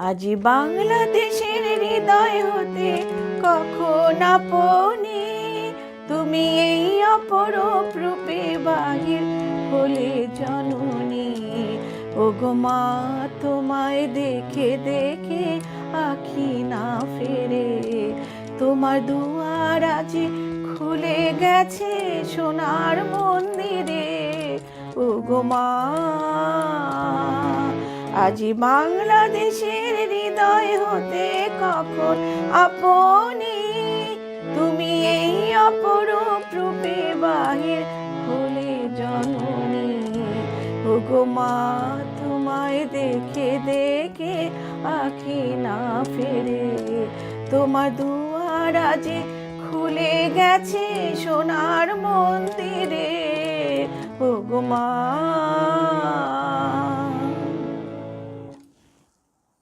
আজি বাংলাদেশের হৃদয় হতে কখন আপনি তুমি এই অপরূপ রূপে বাহির হলে জননী। ওগো মা, তোমায় দেখে দেখে আখি না ফেরে, তোমার দুয়ার আজি খুলে গেছে সোনার মন্দিরে। ওগো মা, আজি বাংলাদেশের হৃদয় হতে কখন আপনি তুমি এই অপরূপ রূপে বাহির হলে জননী। ওগো মা, তোমায় দেখে দেখে আখি না ফেরে, তোমার দুয়ার আজি খুলে গেছে সোনার মন্দিরে। ওগো মা।